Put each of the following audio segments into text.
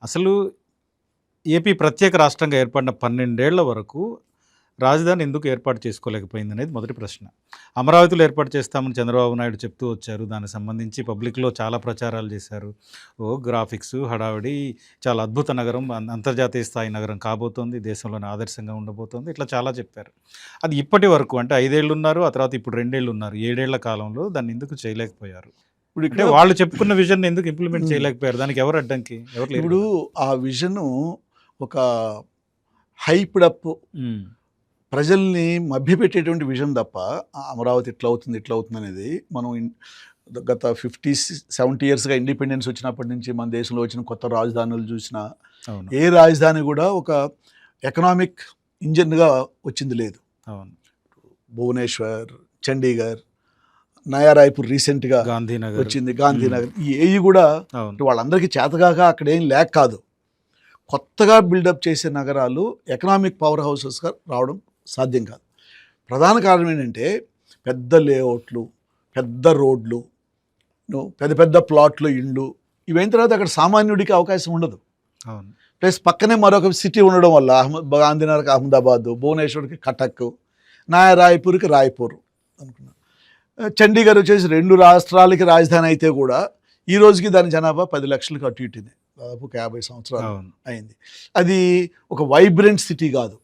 అసలు ఏపీ ప్రత్యేక రాష్ట్రంగా ఏర్పడిన 12 ఏళ్ల వరకు రాజధాని ఎందుకు ఏర్పాటు చేసుకోలేకపోయింది అనేది మొదటి ప్రశ్న. అమరావతిలో ఏర్పాటు చేస్తామని చంద్రబాబు నాయుడు చెప్తూ వచ్చారు. దానికి సంబంధించి పబ్లిక్‌లో చాలా ప్రచారాలు చేశారు. గ్రాఫిక్స్, హడావిడి, చాలా అద్భుత నగరం, అంతర్జాతీయ స్థాయి నగరం కాబోతోంది, దేశంలోనే ఆదర్శంగా ఉండబోతోంది, ఇట్లా చాలా చెప్పారు. అది ఇప్పటి వరకు అంటే 5 ఏళ్ళు ఉన్నారు, ఆ తర్వాత ఇప్పుడు 2 ఏళ్ళు ఉన్నారు. 7 ఏళ్ల కాలంలో దాన్ని ఎందుకు చేయలేకపోయారు? ఇప్పుడు అంటే ఇక్కడ వాళ్ళు చెప్పుకున్న విజన్ ఎందుకు ఇంప్లిమెంట్ చేయలేకపోయారు? దానికి ఎవరు అడ్డంకి? ఎవరు లేరు ఇప్పుడు కదా? ఆ విజను ఒక హైప్డ్ అప్ ఉమ్, ప్రజల్ని మభ్యపెట్టేటువంటి విజన్ తప్ప అమరావతి ఇట్లా అవుతుంది అనేది మనం గత 50-70 ఇయర్స్గా ఇండిపెండెన్స్ వచ్చినప్పటి నుంచి మన దేశంలో వచ్చిన కొత్త రాజధానులు చూసినా అవును, ఏ రాజధాని కూడా ఒక ఎకనామిక్ ఇంజన్గా వచ్చింది లేదు. అవును. భువనేశ్వర్, చండీగఢ్, నయా రాయ్పూర్ రీసెంట్గా గాంధీనగర్ వచ్చింది, గాంధీనగర్, ఈ ఏవి కూడా అవును, వాళ్ళందరికీ చేతగాక అక్కడ ఏం లేక కాదు, కొత్తగా బిల్డప్ చేసే నగరాలు ఎకనామిక్ పవర్ హౌసెస్గా రావడం సాధ్యం కాదు. ప్రధాన కారణం ఏంటంటే పెద్ద లేఅవుట్లు, పెద్ద రోడ్లు, పెద్ద పెద్ద ప్లాట్లు, ఇండ్లు ఇవైన తర్వాత అక్కడ సామాన్యుడికి అవకాశం ఉండదు. అవును, ప్లస్ పక్కనే మరొక సిటీ ఉండడం వల్ల గాంధీనగర్కి అహ్మదాబాద్, భువనేశ్వర్కి కటక్, నయా రాయ్పూర్కి రాయ్పూర్ అనుకున్నాను. చండీగఢ్ వచ్చేసి 2 రాష్ట్రాలకి రాజధాని అయితే కూడా ఈ రోజుకి దాని జనాభా 10 లక్షలకు అటు ఇటునే, దాదాపు 50 సంవత్సరాలు అవును. అయింది. అది ఒక వైబ్రెంట్ సిటీ కాదు,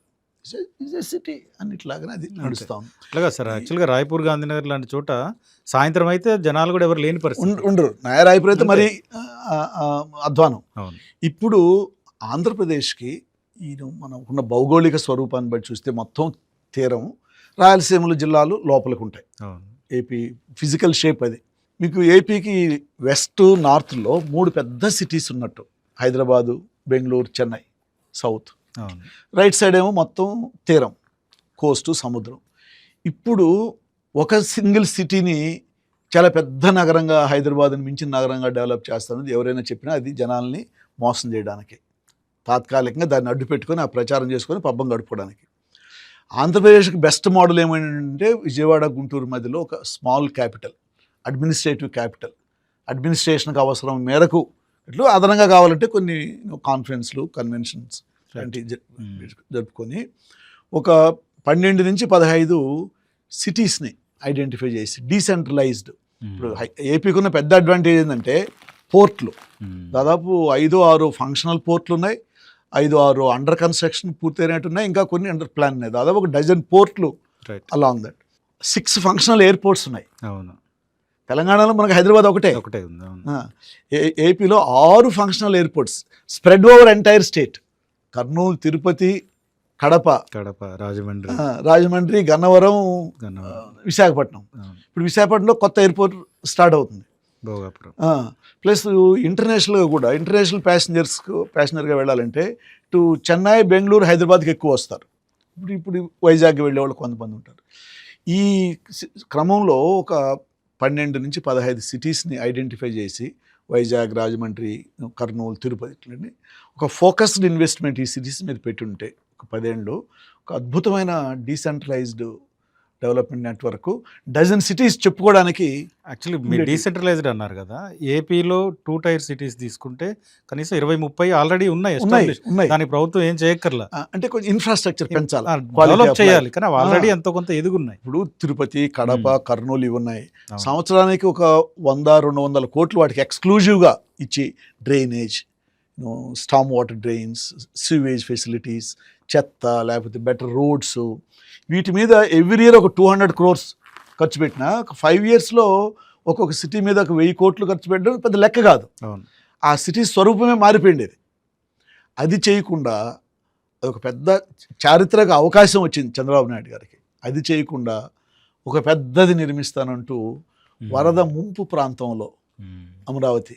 సిటీ అన్నిట్లాగానే అది నడుస్తాం. అట్లాగా సార్. యాక్చువల్గా రాయ్పూర్, గాంధీనగర్ లాంటి చోట సాయంత్రం అయితే జనాలు కూడా ఎవరు లేని పరిస్థితి. ఉండరు. నయా రాయ్పూర్ అయితే మరి అధ్వానం. అవును, ఇప్పుడు ఆంధ్రప్రదేశ్కి మనకున్న భౌగోళిక స్వరూపాన్ని బట్టి చూస్తే మొత్తం తీరం, రాయలసీమల జిల్లాలు లోపలికి ఉంటాయి. అవును, ఏపీ ఫిజికల్ షేప్ అది. మీకు ఏపీకి వెస్ట్ నార్త్లో 3 పెద్ద సిటీస్ ఉన్నట్టు, హైదరాబాదు, బెంగళూరు, చెన్నై సౌత్. అవును, రైట్ సైడ్ ఏమో మొత్తం తీరం, కోస్టు, సముద్రం. ఇప్పుడు ఒక సింగిల్ సిటీని చాలా పెద్ద నగరంగా, హైదరాబాద్ని మించిన నగరంగా డెవలప్ చేస్తానని ఎవరైనా చెప్పినా అది జనాల్ని మోసం చేయడానికి, తాత్కాలికంగా దాన్ని అడ్డు పెట్టుకొని ఆ ప్రచారం చేసుకొని పబ్బం గడుపుకోవడానికి. ఆంధ్రప్రదేశ్కి బెస్ట్ మోడల్ ఏమైందంటే విజయవాడ, గుంటూరు మధ్యలో ఒక స్మాల్ క్యాపిటల్, అడ్మినిస్ట్రేటివ్ క్యాపిటల్, అడ్మినిస్ట్రేషన్కి అవసరం మేరకు ఇట్లా అదనంగా కావాలంటే కొన్ని కాన్ఫరెన్స్లు, కన్వెన్షన్స్ లాంటివి జరుపుకొని ఒక 12 నుంచి 15 సిటీస్ని ఐడెంటిఫై చేసి డీసెంట్రలైజ్డ్. ఇప్పుడు ఏపీకి ఉన్న పెద్ద అడ్వాంటేజ్ ఏంటంటే పోర్ట్లు, దాదాపు 5-6 ఫంక్షనల్ పోర్ట్లు ఉన్నాయి, 5-6 అండర్ కన్స్ట్రక్షన్ పూర్తయినట్టు ఉన్నాయి, ఇంకా కొన్ని అండర్ ప్లాన్ ఉన్నాయి, దాదాపు ఒక డజన్ పోర్ట్లు అలాంగ్ దట్. 6 ఫంక్షనల్ ఎయిర్పోర్ట్స్ ఉన్నాయి. అవును. తెలంగాణలో మనకు హైదరాబాద్ ఒకటే ఉంది. ఏపీలో 6 functional airports spread over entire state. Kurnool, Tirupati, Kadapa, Rajahmundry, Gannavaram, Visakhapatnam. ఇప్పుడు విశాఖపట్నంలో కొత్త ఎయిర్పోర్ట్ స్టార్ట్ అవుతుంది. ప్లస్ ఇంటర్నేషనల్గా కూడా ఇంటర్నేషనల్ ప్యాసింజర్గా వెళ్ళాలంటే ఇటు చెన్నై, బెంగళూరు, హైదరాబాద్కి ఎక్కువ వస్తారు. ఇప్పుడు వైజాగ్కి వెళ్ళే వాళ్ళు కొంతమంది ఉంటారు. ఈ క్రమంలో ఒక 12 నుంచి 15 సిటీస్ని ఐడెంటిఫై చేసి వైజాగ్, రాజమండ్రి, కర్నూలు, తిరుపతి ఇట్లని ఒక ఫోకస్డ్ ఇన్వెస్ట్మెంట్ ఈ సిటీస్ మీద పెట్టుంటే ఒక 10 ఏళ్ళు ఒక అద్భుతమైన decentralized development network, dozen cities చెప్పుకోవడానికి. యాక్చువల్లీ మీరు డీసెంట్రలైజ్డ్ అన్నారు కదా, ఏపీలో 2 టైర్ సిటీస్ తీసుకుంటే కనీసం 20-30 ఆల్రెడీ ఉన్నాయి. దానికి ప్రభుత్వం ఏం చేయక్కర్లా, అంటే కొంచెం ఇన్ఫ్రాస్ట్రక్చర్ పెంచాలి, డెవలప్ చేయాలి, కానీ ఆల్రెడీ ఎంతో కొంత ఎదుగున్నాయి. ఇప్పుడు తిరుపతి, కడప, కర్నూలు ఇవి ఉన్నాయి. సంవత్సరానికి ఒక 100-200 కోట్లు వాటికి ఎక్స్క్లూజివ్గా ఇచ్చి drainage, storm water drains, sewage facilities, చెత్త, లేకపోతే బెటర్ రోడ్స్, వీటి మీద ఎవ్రీ ఇయర్ ఒక 200 crores ఖర్చు పెట్టినా ఒక 5 yearsలో ఒక్కొక్క సిటీ మీద ఒక 1000 కోట్లు ఖర్చు పెట్టడం పెద్ద లెక్క కాదు. ఆ సిటీ స్వరూపమే మారిపోయింది. అది చేయకుండా అదొక పెద్ద చారిత్రక అవకాశం వచ్చింది చంద్రబాబు నాయుడు గారికి. అది చేయకుండా ఒక పెద్దది నిర్మిస్తానంటూ వరద ముంపు ప్రాంతంలో అమరావతి,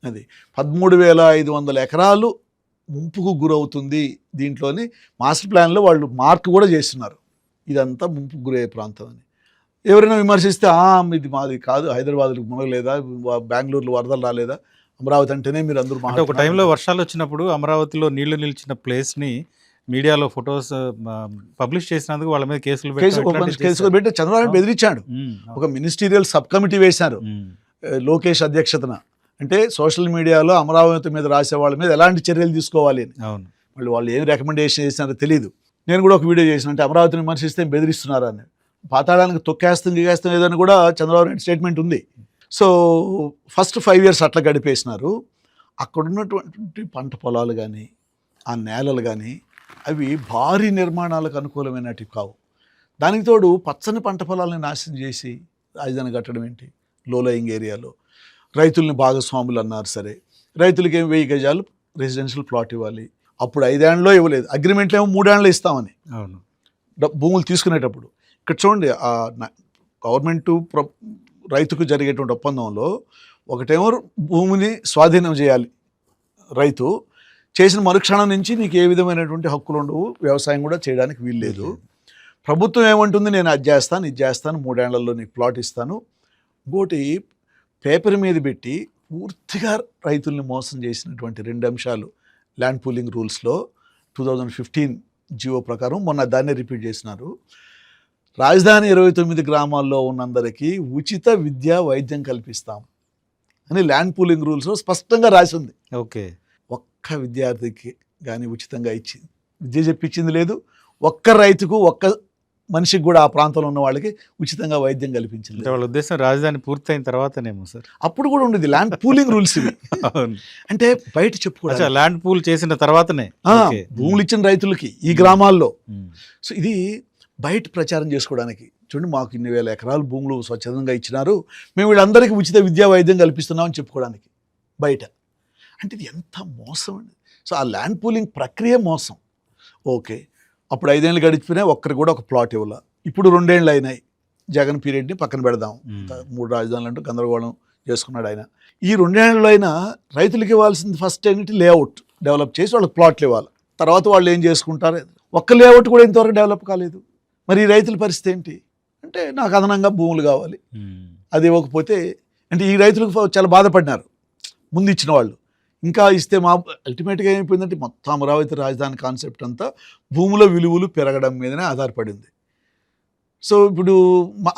అది 13,500 ఎకరాలు ముంపుకు గురవుతుంది. దీంట్లోని మాస్టర్ ప్లాన్లో వాళ్ళు మార్క్ కూడా చేస్తున్నారు, ఇదంతా ముంపుకు గురయ్యే ప్రాంతం అని. ఎవరైనా విమర్శిస్తే ఇది మాది కాదు, హైదరాబాద్లో మునగలేదా, బెంగళూరులో వరదలు రాలేదా, అమరావతి అంటేనే మీరు అందరూ అంటే ఒక టైంలో వర్షాలు వచ్చినప్పుడు అమరావతిలో నీళ్లు నిలిచిన ప్లేస్ని మీడియాలో ఫొటోస్ పబ్లిష్ చేసినందుకు వాళ్ళ మీద కేసులు పెట్టి చంద్రబాబు బెదిరించాడు. ఒక మినిస్టీరియల్ సబ్ కమిటీ వేశారు లోకేష్ అధ్యక్షతన, అంటే సోషల్ మీడియాలో అమరావతి మీద రాసే వాళ్ళ మీద ఎలాంటి చర్యలు తీసుకోవాలి అని. అవును. మళ్ళీ వాళ్ళు ఏం రికమెండేషన్ చేసినారో తెలియదు. నేను కూడా ఒక వీడియో చేసిన, అంటే అమరావతిని విమర్శిస్తే బెదిరిస్తున్నారా అని. పాతాళానికి తొక్కేస్తాం ఏదని కూడా చంద్రబాబు నాయుడు స్టేట్మెంట్ ఉంది. సో ఫస్ట్ 5 years అట్లా గడిపేసినారు. అక్కడ ఉన్నటువంటి పంట పొలాలు కానీ ఆ నేలలు కానీ అవి భారీ నిర్మాణాలకు అనుకూలమైనటివి కావు. దానికి తోడు పచ్చని పంట పొలాలని నాశనం చేసి రాజధాని కట్టడం ఏంటి? లో లయింగ్ ఏరియాలో రైతుల్ని భాగస్వాములు అన్నారు. సరే, రైతులకి ఏమి 1000 గజాలు రెసిడెన్షియల్ ప్లాట్ ఇవ్వాలి. అప్పుడు 5 ఏళ్ళలో ఇవ్వలేదు, అగ్రిమెంట్లు ఏమో 3 ఏళ్ళలో ఇస్తామని అవును. భూములు తీసుకునేటప్పుడు. ఇక్కడ చూడండి, ఆ గవర్నమెంట్ రైతుకు జరిగేటువంటి ఒప్పందంలో ఒకటేమో భూమిని స్వాధీనం చేయాలి రైతు, చేసిన మరుక్షణం నుంచి నీకు ఏ విధమైనటువంటి హక్కులు ఉండవు, వ్యవసాయం కూడా చేయడానికి వీల్లేదు. ప్రభుత్వం ఏమంటుంది, నేను అది చేస్తాను ఇది చేస్తాను, 3 ఏళ్లలో నీకు ప్లాట్ ఇస్తాను. ఇంకోటి పేపర్ మీద పెట్టి పూర్తిగా రైతుల్ని మోసం చేసినటువంటి 2 అంశాలు ల్యాండ్ పూలింగ్ రూల్స్లో 2015 జియో ప్రకారం మొన్న దాన్నే రిపీట్ చేసినారు. రాజధాని 29 గ్రామాల్లో ఉన్నందరికీ ఉచిత విద్య వైద్యం కల్పిస్తాం అని ల్యాండ్ పూలింగ్ రూల్స్లో స్పష్టంగా రాసి ఉంది. ఓకే. ఒక్క విద్యార్థికి కానీ ఉచితంగా ఇచ్చింది, విద్య చెప్పించింది లేదు. ఒక్క రైతుకు, ఒక్క మనిషికి కూడా ఆ ప్రాంతంలో ఉన్న వాళ్ళకి ఉచితంగా వైద్యం కల్పించింది. వాళ్ళ ఉద్దేశం రాజధాని పూర్తయిన తర్వాతనేమో సార్. అప్పుడు కూడా ఉండేది ల్యాండ్ పూలింగ్ రూల్స్ ఇవి. అంటే బయట చెప్పుకోవాలి, ల్యాండ్ పూల్ చేసిన తర్వాతనే భూములు ఇచ్చిన రైతులకి ఈ గ్రామాల్లో. సో ఇది బయట ప్రచారం చేసుకోవడానికి, చూడండి మాకు ఇన్ని వేల ఎకరాలు భూములు స్వచ్ఛందంగా ఇచ్చినారు, మేము వీళ్ళందరికీ ఉచిత విద్యా వైద్యం కల్పిస్తున్నామని చెప్పుకోవడానికి బయట. అంటే ఇది ఎంత మోసం అండి. సో ఆ ల్యాండ్ పూలింగ్ ప్రక్రియ మోసం. ఓకే, అప్పుడు 5 ఏళ్ళు గడిచిపోయినా ఒక్కరికి కూడా ఒక ప్లాట్ ఇవ్వాల. ఇప్పుడు 2 ఏళ్ళు అయినాయి, జగన్ పీరియడ్ని పక్కన పెడదాం, 3 రాజధానులు అంటూ గందరగోళం చేసుకున్నాడు ఆయన. ఈ 2 ఏళ్ళలో అయినా రైతులకి ఇవ్వాల్సింది ఫస్ట్ ఏంటి, లేఅవుట్ డెవలప్ చేసి వాళ్ళకి ప్లాట్లు ఇవ్వాలి. తర్వాత వాళ్ళు ఏం చేసుకుంటారు, ఒక్క లేఅవుట్ కూడా ఇంతవరకు డెవలప్ కాలేదు. మరి ఈ రైతుల పరిస్థితి ఏంటి అంటే, నాకు అదనంగా భూములు కావాలి, అది ఇవ్వకపోతే అంటే ఈ రైతులకు చాలా బాధపడినారు ముందు ఇచ్చిన వాళ్ళు. ఇంకా ఇస్తే మా అల్టిమేట్గా ఏమైపోయిందంటే మొత్తం అమరావతి రాజధాని కాన్సెప్ట్ అంతా భూముల విలువలు పెరగడం మీదనే ఆధారపడింది. సో ఇప్పుడు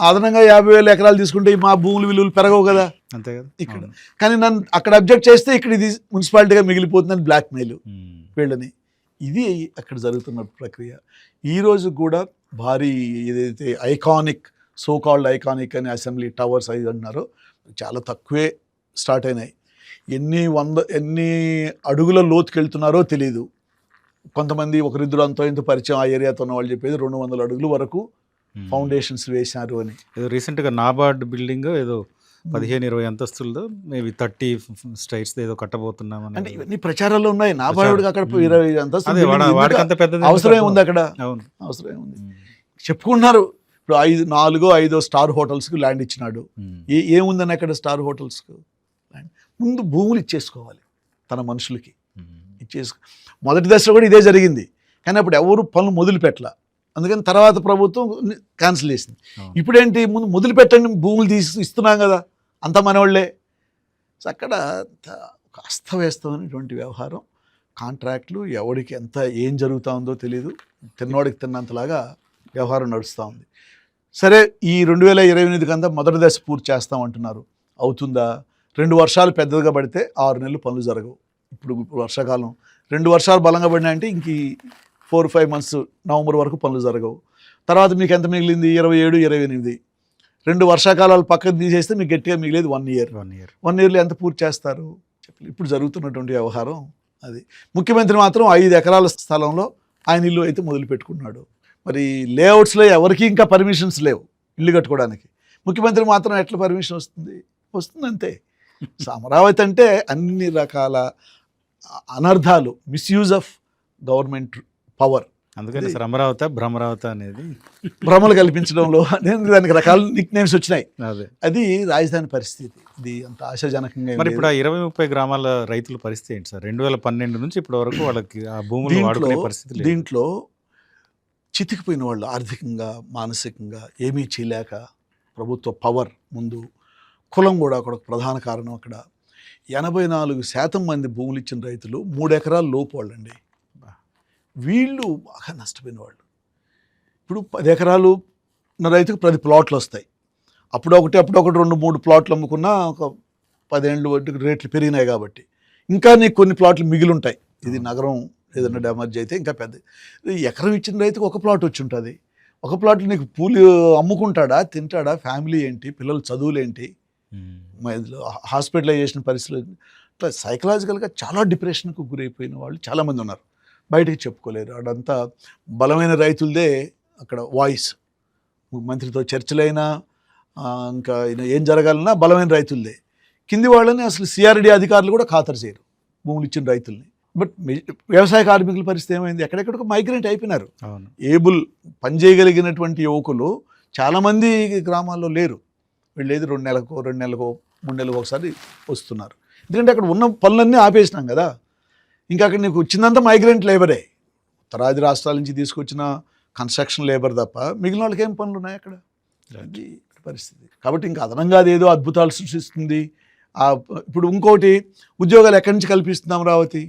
అదనంగా 50,000 ఎకరాలు తీసుకుంటే మా భూముల విలువలు పెరగవు కదా, అంతే కదా ఇక్కడ. కానీ నన్ను అక్కడ అబ్జెక్ట్ చేస్తే ఇక్కడ ఇది మున్సిపాలిటీగా మిగిలిపోతుందని బ్లాక్మెయిల్ వీళ్ళని. ఇది అక్కడ జరుగుతున్న ప్రక్రియ. ఈరోజు కూడా భారీ ఏదైతే ఐకానిక్, సో కాల్డ్ ఐకానిక్ అని అసెంబ్లీ టవర్స్ అవి అన్నారో చాలా తక్కువే స్టార్ట్ అయినాయి. ఎన్ని అడుగుల లోతుకి వెళ్తున్నారో తెలీదు. కొంతమంది ఒకరిద్దరు అంతో ఇంత పరిచయం ఆ ఏరియాతో ఉన్న వాళ్ళు చెప్పేది 200 అడుగుల వరకు ఫౌండేషన్స్ వేశారు అని. ఏదో రీసెంట్గా నాబార్డ్ బిల్డింగ్ ఏదో 15-20 అంతస్తులతో మేబీ 30 స్ట్రైట్స్ ఏదో కట్టబోతున్నామని. అంటే ఇవన్నీ ప్రచారాల్లో ఉన్నాయి. నాబార్డ్ అక్కడ 20 అంతస్తులు అవసరమే ఉంది అక్కడ, అవసరమే ఉంది చెప్పుకుంటున్నారు. ఇప్పుడు 4-5 స్టార్ హోటల్స్కి ల్యాండ్ ఇచ్చినాడు. ఏముందని అక్కడ స్టార్ హోటల్స్కు ల్యాండ్? ముందు భూములు ఇచ్చేసుకోవాలి తన మనుషులకి, మొదటి దశలో కూడా ఇదే జరిగింది. కానీ అప్పుడు ఎవరు పనులు మొదలు పెట్టాల, అందుకని తర్వాత ప్రభుత్వం క్యాన్సిల్ చేసింది. ఇప్పుడేంటి, ముందు మొదలు పెట్టండి, భూములు ఇస్తున్నాం కదా, అంత మనవాళ్లే. సో అక్కడ ఒక అస్తవ్యస్తమైనటువంటి వ్యవహారం, కాంట్రాక్ట్లు, ఎవడికి ఎంత ఏం జరుగుతూ ఉందో తెలియదు, తిన్నోడికి తిన్నంతలాగా వ్యవహారం నడుస్తూ ఉంది. సరే, ఈ 2028 అంతా మొదటి దశ పూర్తి చేస్తామంటున్నారు, అవుతుందా? 2 వర్షాలు పెద్దదిగా పడితే 6 నెలలు పనులు జరగవు. ఇప్పుడు వర్షాకాలం 2 వర్షాలు బలంగా పడినాయంటే ఇంక 4-5 months నవంబర్ వరకు పనులు జరగవు. తర్వాత మీకు ఎంత మిగిలింది, 27-28. 2 వర్షాకాలాలు పక్కన తీసేస్తే మీకు గట్టిగా మిగిలేదు 1 year. 1 yearలో ఎంత పూర్తి చేస్తారు? ఇప్పుడు జరుగుతున్నటువంటి వ్యవహారం అది. ముఖ్యమంత్రి మాత్రం 5 ఎకరాల స్థలంలో ఆయన ఇల్లు అయితే మొదలు పెట్టుకున్నాడు. మరి లేఅవుట్స్లో ఎవరికి ఇంకా పర్మిషన్స్ లేవు ఇల్లు కట్టుకోవడానికి. ముఖ్యమంత్రి మాత్రం ఎట్లా పర్మిషన్ వస్తుంది అంతే. అమరావతి అంటే అన్ని రకాల అనర్థాలు, మిస్యూజ్ ఆఫ్ గవర్నమెంట్ పవర్. అందుకని సార్ అమరావతి భ్రమరావతి అనేది భ్రమలు కల్పించడంలో దానికి రకాల నిక్ నేమ్స్ వచ్చినాయి. అది రాజధాని పరిస్థితి. ఇది అంత ఆశాజనకంగా. మరి ఇప్పుడు 20-30 గ్రామాల రైతుల పరిస్థితి ఏంటి సార్? 2012 నుంచి ఇప్పటి వరకు వాళ్ళకి ఆ భూములు వాడుకునే పరిస్థితి లేదు. దీంట్లో చితికిపోయిన వాళ్ళు ఆర్థికంగా, మానసికంగా ఏమీ చేయలేక, ప్రభుత్వ పవర్ ముందు, కులం కూడా అక్కడ ప్రధాన కారణం. అక్కడ 84% మంది భూములు ఇచ్చిన రైతులు 3 ఎకరాల లోపు వాళ్ళండి. వీళ్ళు బాగా నష్టపోయిన వాళ్ళు. ఇప్పుడు 10 ఎకరాలు ఉన్న రైతుకు 10 ప్లాట్లు వస్తాయి. అప్పుడు ఒకటి 2-3 ప్లాట్లు అమ్ముకున్నా ఒక 10 ఏళ్ళు రేట్లు పెరిగినాయి కాబట్టి ఇంకా నీకు కొన్ని ప్లాట్లు మిగిలి ఉంటాయి. ఇది నగరం ఏదైనా డ్యామేజ్ అయితే ఇంకా పెద్ద ఎకరం ఇచ్చిన రైతుకు ఒక ప్లాట్ వచ్చి ఉంటుంది. ఒక ప్లాట్లు నీకు పూలు అమ్ముకుంటాడా, తింటాడా, ఫ్యామిలీ ఏంటి, పిల్లల చదువులు ఏంటి, హాస్పిటలైజేషన్ పరిస్థితులు, ఇట్లా సైకలాజికల్గా చాలా డిప్రెషన్కు గురైపోయిన వాళ్ళు చాలామంది ఉన్నారు. బయటికి చెప్పుకోలేరు. అడంతా బలమైన రైతులదే అక్కడ వాయిస్. మంత్రితో చర్చలైనా ఇంకా ఏం జరగాలన్నా బలమైన రైతులదే. కింది వాళ్ళని అసలు సిఆర్డి అధికారులు కూడా ఖాతరు చేయరు భూములు ఇచ్చిన రైతుల్ని. బట్ వ్యవసాయ కార్మికుల పరిస్థితి ఏమైంది? ఎక్కడెక్కడికో మైగ్రేట్ అయిపోయినారు. ఏబుల్ పనిచేయగలిగినటువంటి యువకులు చాలామంది గ్రామాల్లో లేరు. వెళ్ళేది 2 నెలలకో 3 నెలలకు ఒకసారి వస్తున్నారు. ఎందుకంటే అక్కడ ఉన్న పనులన్నీ ఆపేసినాం కదా. ఇంకా అక్కడ నీకు వచ్చిందంతా మైగ్రెంట్ లేబరే, ఉత్తరాది రాష్ట్రాల నుంచి తీసుకొచ్చిన కన్స్ట్రక్షన్ లేబర్ తప్ప మిగిలిన వాళ్ళకి ఏం పనులు ఉన్నాయి అక్కడ? అది పరిస్థితి. కాబట్టి ఇంకా అదనంగా అదేదో అద్భుతాలు సృష్టిస్తుంది. ఇప్పుడు ఇంకోటి, ఉద్యోగాలు ఎక్కడి నుంచి కల్పిస్తుంది అమరావతి?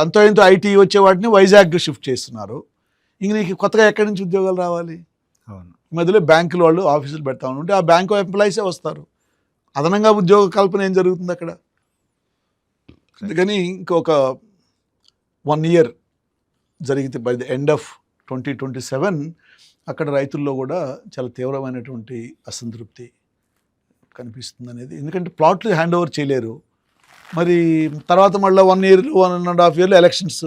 అంతో ఎంతో ఐటీ వచ్చే వాటిని వైజాగ్ షిఫ్ట్ చేస్తున్నారు. ఇంక నీకు కొత్తగా ఎక్కడి నుంచి ఉద్యోగాలు రావాలి? ఈ మధ్యలో బ్యాంకుల వాళ్ళు ఆఫీసులు పెడతా ఉంటే ఆ బ్యాంకు ఎంప్లాయీసే వస్తారు. అదనంగా ఉద్యోగ కల్పన ఏం జరుగుతుంది అక్కడ? అందుకని ఇంకొక 1 year జరిగితే బై ది ఎండ్ ఆఫ్ 2027 అక్కడ రైతుల్లో కూడా చాలా తీవ్రమైనటువంటి అసంతృప్తి కనిపిస్తుంది అనేది. ఎందుకంటే ప్లాట్లు హ్యాండ్ ఓవర్ చేయలేరు. మరి తర్వాత మళ్ళీ 1 year 1.5 years ఎలక్షన్స్.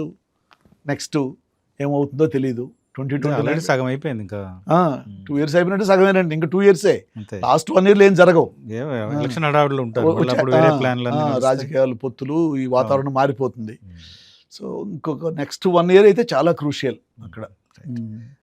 నెక్స్ట్ ఏమవుతుందో తెలీదు. 2020 సగం అయిపోయింది. ఇంకా 2 years అయిపోయినట్టు సగమేనండి. ఇంకా 2 years. లాస్ట్ 1 year ఏం జరగవు. ఎలక్షన్ హడావుడిలో ఉంటారు. రాజకీయాలు, పొత్తులు, ఈ వాతావరణం మారిపోతుంది. సో ఇంకొక నెక్స్ట్ 1 year అయితే చాలా క్రూషియల్ అక్కడ.